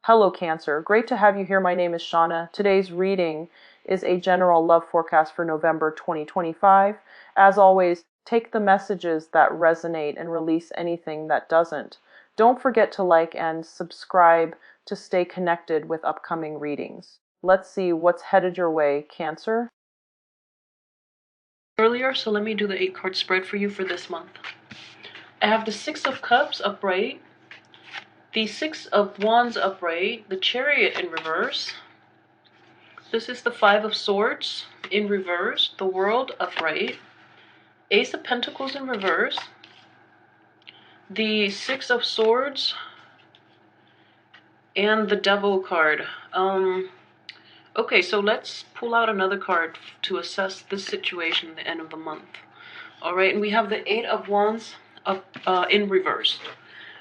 Hello Cancer, great to have you here. My name is Shauna. Today's reading is a general love forecast for November 2025. As always, take the messages that resonate and release anything that doesn't. Don't forget to like and subscribe to stay connected with upcoming readings. Let's see what's headed your way, Cancer. Earlier, so let me do the 8-card spread for you for this month. I have the 6 of Cups upright, the 6 of Wands upright, the Chariot in reverse. This is the 5 of Swords in reverse, the World upright, Ace of Pentacles in reverse, the 6 of Swords, and the Devil card. Okay, so let's pull out another card to assess this situation at the end of the month. All right, and we have the 8 of Wands up in reverse.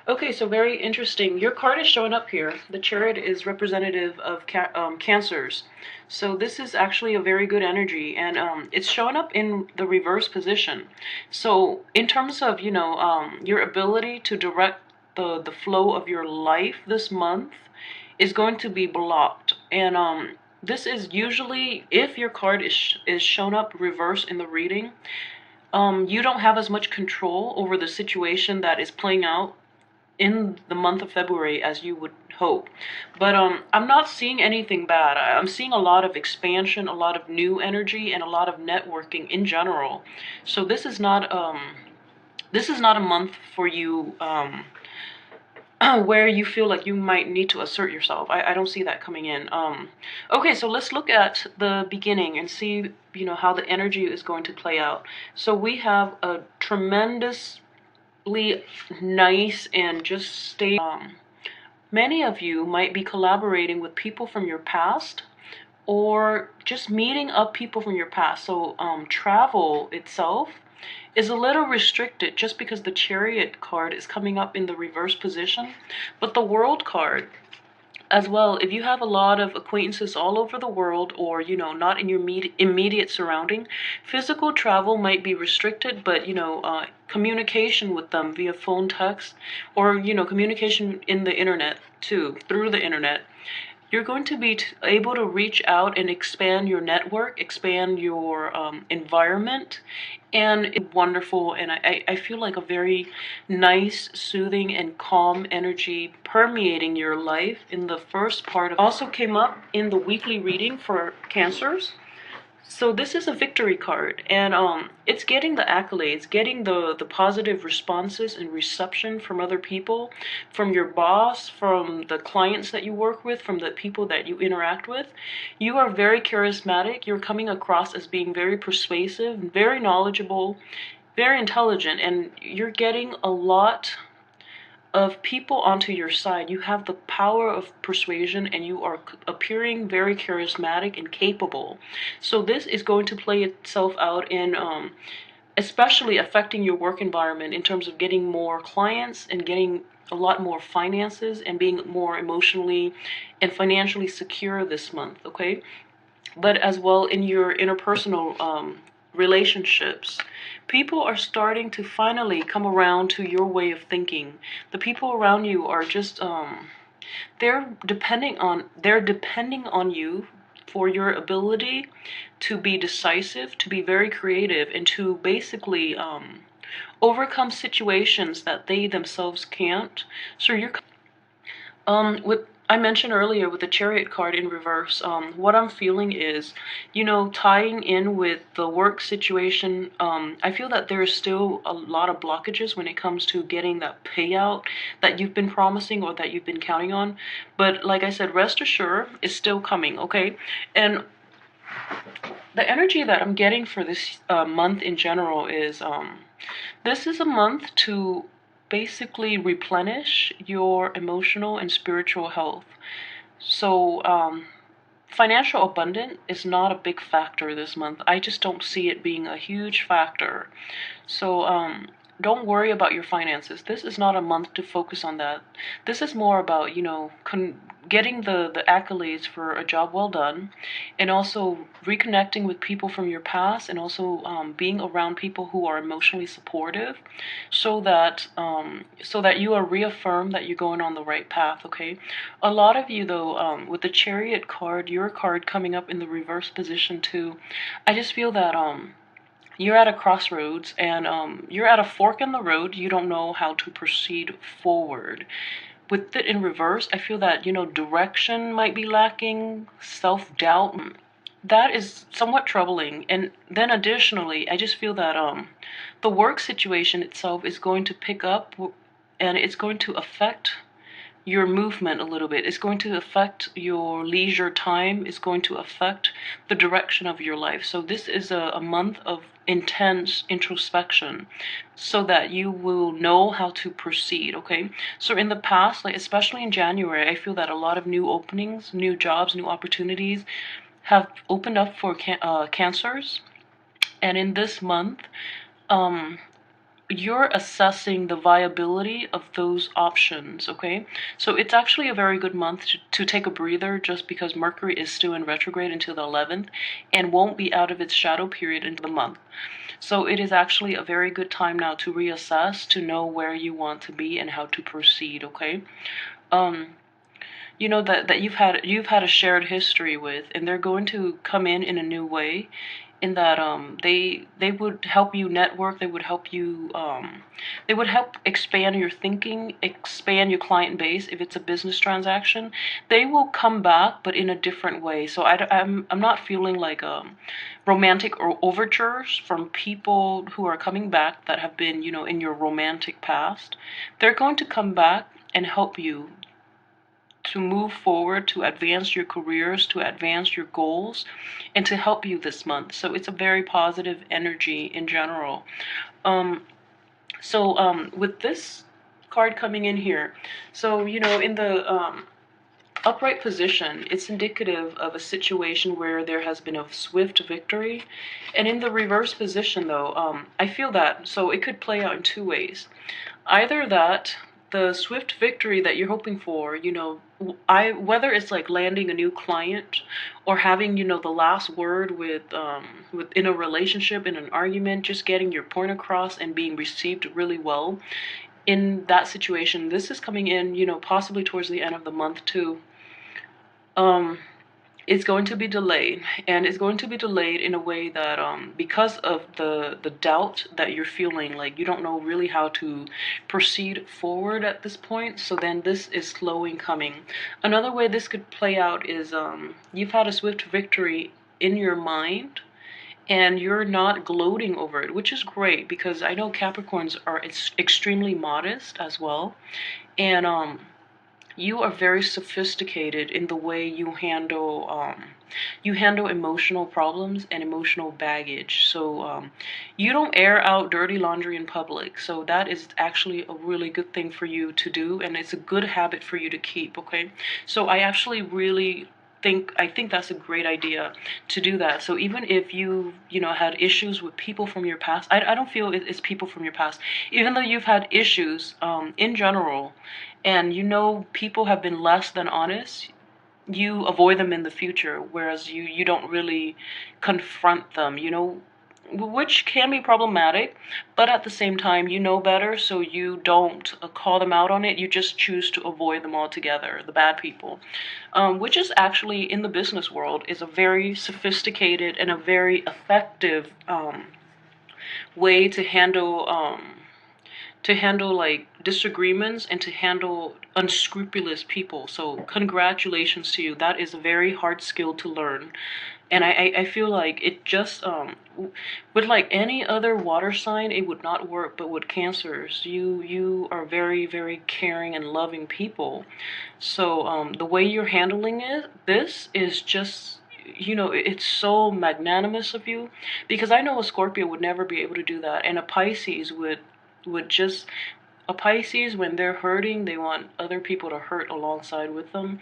Okay, so very interesting. Your card is showing up here. The Chariot is representative of Cancers. So this is actually a very good energy, and it's showing up in the reverse position. So in terms of, your ability to direct the flow of your life this month is going to be blocked. And this is usually, if your card is shown up reverse in the reading, you don't have as much control over the situation that is playing out in the month of February as you would hope. But I'm not seeing anything bad. I'm seeing a lot of expansion, a lot of new energy, and a lot of networking in general. So this is not a month for you where you feel like you might need to assert yourself. I don't see that coming in. Okay, so let's look at the beginning and see, how the energy is going to play out. So we have a tremendously nice and just stable. Many of you might be collaborating with people from your past, or just meeting up people from your past. So travel itself is a little restricted just because the Chariot card is coming up in the reverse position. But the World card as well, if you have a lot of acquaintances all over the world, or not in your immediate surrounding, physical travel might be restricted, but communication with them via phone, text, or communication in the internet too, through the internet, you're going to be able to reach out and expand your network, expand your environment, and it's wonderful. And I feel like a very nice, soothing, and calm energy permeating your life in the first part. Also came up in the weekly reading for Cancers. So this is a victory card, and it's getting the accolades, getting the positive responses and reception from other people, from your boss, from the clients that you work with, from the people that you interact with. You are very charismatic. You're coming across as being very persuasive, very knowledgeable, very intelligent, and you're getting a lot of people onto your side. You have the power of persuasion, and you are appearing very charismatic and capable. So this is going to play itself out in especially affecting your work environment in terms of getting more clients and getting a lot more finances and being more emotionally and financially secure this month, okay? But as well in your interpersonal relationships, people are starting to finally come around to your way of thinking. The people around you are just they're depending on you for your ability to be decisive, to be very creative, and to basically overcome situations that they themselves can't. So you're with I mentioned earlier with the Chariot card in reverse, what I'm feeling is, tying in with the work situation, I feel that there's still a lot of blockages when it comes to getting that payout that you've been promising or that you've been counting on. But like I said, rest assured, it's still coming, okay? And the energy that I'm getting for this month in general is, this is a month to basically replenish your emotional and spiritual health. So financial abundance is not a big factor this month. I just don't see it being a huge factor. So don't worry about your finances. This is not a month to focus on that. This is more about, getting the accolades for a job well done, and also reconnecting with people from your past, and also being around people who are emotionally supportive, so that you are reaffirmed that you're going on the right path. Okay, a lot of you though, with the Chariot card, your card coming up in the reverse position too, I just feel that you're at a crossroads, and you're at a fork in the road. You don't know how to proceed forward. With it in reverse, I feel that, direction might be lacking, self-doubt. That is somewhat troubling. And then additionally, I just feel that the work situation itself is going to pick up, and it's going to affect your movement a little bit. It's going to affect your leisure time. It's going to affect the direction of your life. So this is a month of intense introspection, so that you will know how to proceed. Okay, so in the past, like especially in January, I feel that a lot of new openings, new jobs, new opportunities have opened up for cancers. And in this month, um you're assessing the viability of those options. Okay, so it's actually a very good month to take a breather, just because Mercury is still in retrograde until the 11th and won't be out of its shadow period into the month. So it is actually a very good time now to reassess, to know where you want to be and how to proceed. Okay, um that you've had a shared history with, and they're going to come in a new way, in that they would help you network. They would help expand your thinking, expand your client base. If it's a business transaction, they will come back, but in a different way. So I'm not feeling like romantic or overtures from people who are coming back that have been, in your romantic past. They're going to come back and help you to move forward, to advance your careers, to advance your goals, and to help you this month. So it's a very positive energy in general. Um, with this card coming in here, so in the upright position, it's indicative of a situation where there has been a swift victory. And in the reverse position, though, I feel that, so it could play out in two ways. Either that the swift victory that you're hoping for, whether it's like landing a new client, or having, the last word with in a relationship, in an argument, just getting your point across and being received really well. In that situation, this is coming in, possibly towards the end of the month too. Um, it's going to be delayed, and it's going to be delayed in a way that, because of the doubt that you're feeling, like you don't know really how to proceed forward at this point. So then this is slowing coming. Another way this could play out is, you've had a swift victory in your mind, and you're not gloating over it, which is great, because I know Capricorns are extremely modest as well. And you are very sophisticated in the way you handle emotional problems and emotional baggage. So you don't air out dirty laundry in public. So that is actually a really good thing for you to do, and it's a good habit for you to keep. Okay, so I actually really think that's a great idea to do that. So even if you had issues with people from your past, I don't feel it's people from your past. Even though you've had issues in general, and people have been less than honest, you avoid them in the future, whereas you don't really confront them, which can be problematic. But at the same time, you know better, so you don't call them out on it. You just choose to avoid them altogether, the bad people, which is actually, in the business world, is a very sophisticated and a very effective way to handle like disagreements, and to handle unscrupulous people. So congratulations to you. That is a very hard skill to learn. And I feel like it just with like any other water sign, it would not work. But with Cancers, you are very, very caring and loving people. So the way you're handling this is just, it's so magnanimous of you, because I know a Scorpio would never be able to do that, and a Pisces would just, a Pisces, when they're hurting, they want other people to hurt alongside with them,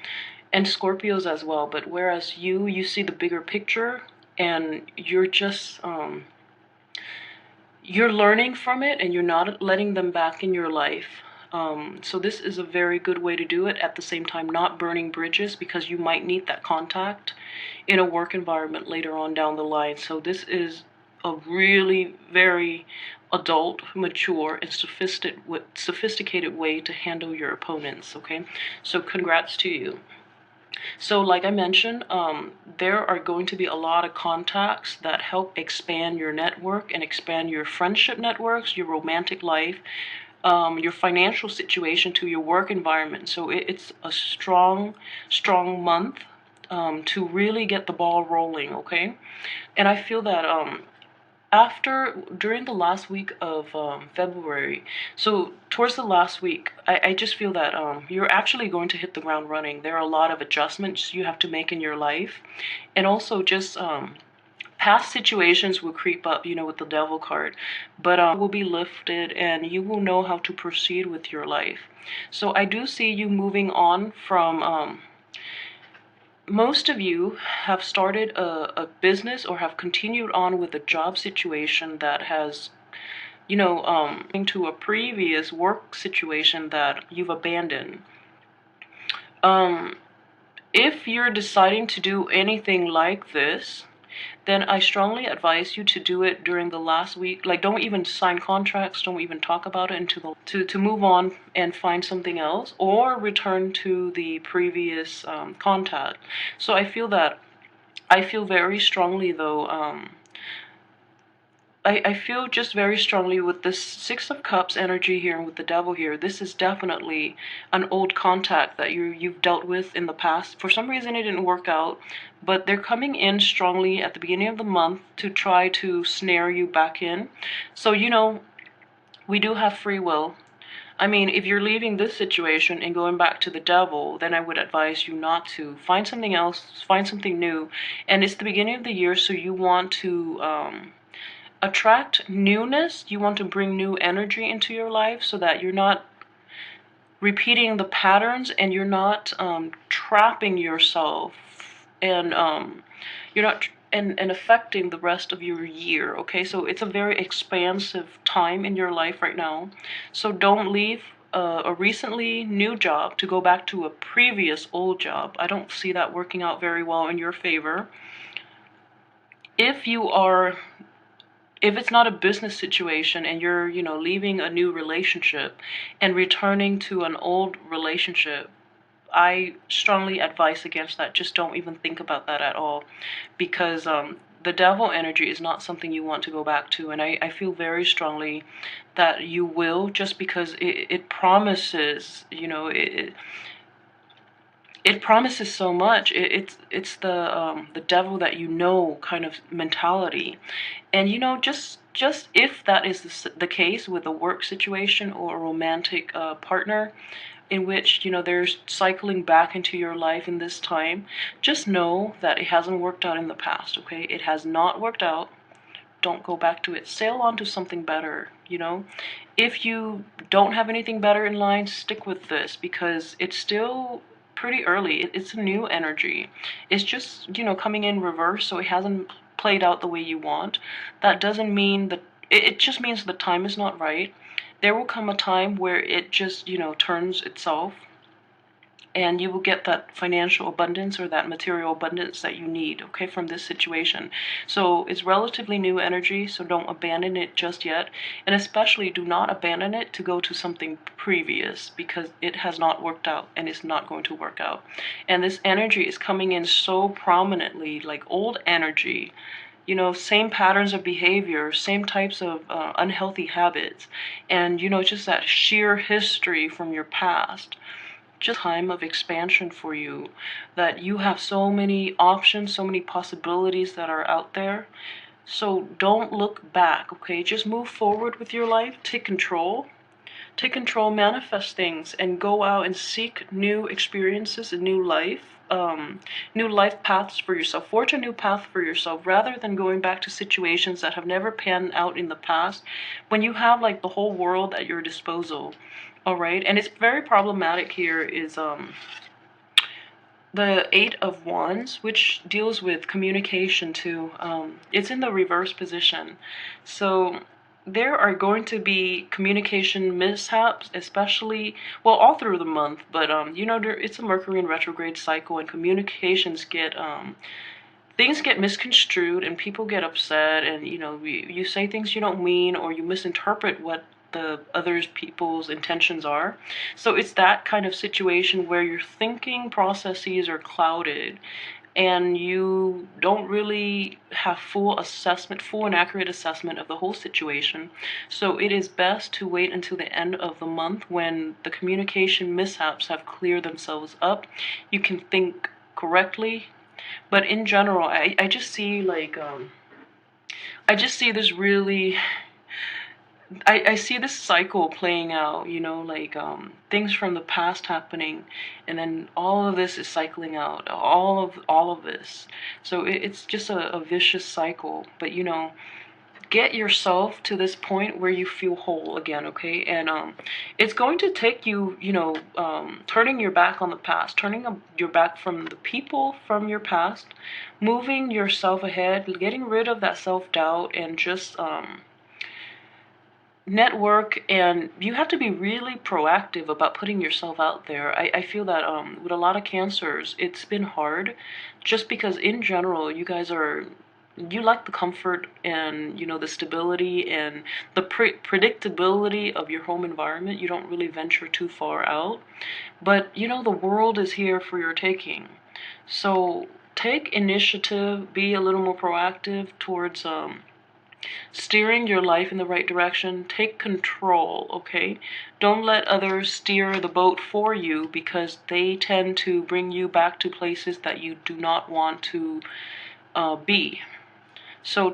and Scorpios as well. But whereas you see the bigger picture, and you're just you're learning from it, and you're not letting them back in your life. So this is a very good way to do it, at the same time not burning bridges, because you might need that contact in a work environment later on down the line. So this is a really very adult, mature, and sophisticated way to handle your opponents, okay? So congrats to you. So like I mentioned, there are going to be a lot of contacts that help expand your network and expand your friendship networks, your romantic life, your financial situation, to your work environment. So it's a strong month to really get the ball rolling, okay? And I feel that during the last week of February, so towards the last week, I just feel that you're actually going to hit the ground running. There are a lot of adjustments you have to make in your life, and also just past situations will creep up, with the devil card, but will be lifted, and you will know how to proceed with your life. So I do see you moving on from most of you have started a business or have continued on with a job situation that has, into a previous work situation that you've abandoned. If you're deciding to do anything like this, then I strongly advise you to do it during the last week. Like, don't even sign contracts, don't even talk about it until to move on and find something else, or return to the previous contact. So I feel very strongly though, I feel just very strongly with this Six of Cups energy here and with the Devil here, this is definitely an old contact that you've dealt with in the past. For some reason it didn't work out, but they're coming in strongly at the beginning of the month to try to snare you back in. So, we do have free will. I mean, if you're leaving this situation and going back to the Devil, then I would advise you not to. Find something else, find something new. And it's the beginning of the year, so you want to attract newness. You want to bring new energy into your life so that you're not repeating the patterns, and you're not trapping yourself, and you're not and affecting the rest of your year, okay? So it's a very expansive time in your life right now. So don't leave a recently new job to go back to a previous old job. I don't see that working out very well in your favor. If it's not a business situation and you're, leaving a new relationship and returning to an old relationship, I strongly advise against that. Just don't even think about that at all, because the Devil energy is not something you want to go back to. And I feel very strongly that you will, just because it promises, it promises so much. It's the devil that kind of mentality, and just if that is the case with a work situation or a romantic partner, in which they're cycling back into your life in this time, just know that it hasn't worked out in the past. Okay, it has not worked out. Don't go back to it. Sail on to something better. If you don't have anything better in line, stick with this, because it's still pretty early. It's a new energy. It's just, coming in reverse, so it hasn't played out the way you want. That doesn't mean that, it just means the time is not right. There will come a time where it just, turns itself, and you will get that financial abundance or that material abundance that you need, okay, from this situation. So it's relatively new energy, so don't abandon it just yet. And especially do not abandon it to go to something previous, because it has not worked out and it's not going to work out. And this energy is coming in so prominently, like old energy, same patterns of behavior, same types of unhealthy habits, and, just that sheer history from your past. Just time of expansion for you, that you have so many options, so many possibilities that are out there. So don't look back, okay? Just move forward with your life. Take control, manifest things, and go out and seek new experiences and new life paths for yourself. Forge a new path for yourself, rather than going back to situations that have never panned out in the past, when you have like the whole world at your disposal. All right, and it's very problematic here is the Eight of Wands, which deals with communication too. It's in the reverse position. So there are going to be communication mishaps, especially, well, all through the month. But it's a Mercury in retrograde cycle, and communications get things get misconstrued, and people get upset, and you say things you don't mean, or you misinterpret what the other people's intentions are. So it's that kind of situation where your thinking processes are clouded, and you don't really have full and accurate assessment of the whole situation. So it is best to wait until the end of the month when the communication mishaps have cleared themselves up. You can think correctly. But in general, I just see like I just see this really I see this cycle playing out, like things from the past happening, and then all of this is cycling out, all of this. So it's just a vicious cycle. But get yourself to this point where you feel whole again, okay? And it's going to take you, turning your back on the past, turning your back from the people from your past, moving yourself ahead, getting rid of that self-doubt, and just network. And you have to be really proactive about putting yourself out there. I feel that with a lot of cancers, it's been hard, just because in general you like the comfort and the stability and the predictability of your home environment. You don't really venture too far out, but the world is here for your taking. So take initiative, be a little more proactive towards steering your life in the right direction. Take control, okay? Don't let others steer the boat for you, because they tend to bring you back to places that you do not want to be. So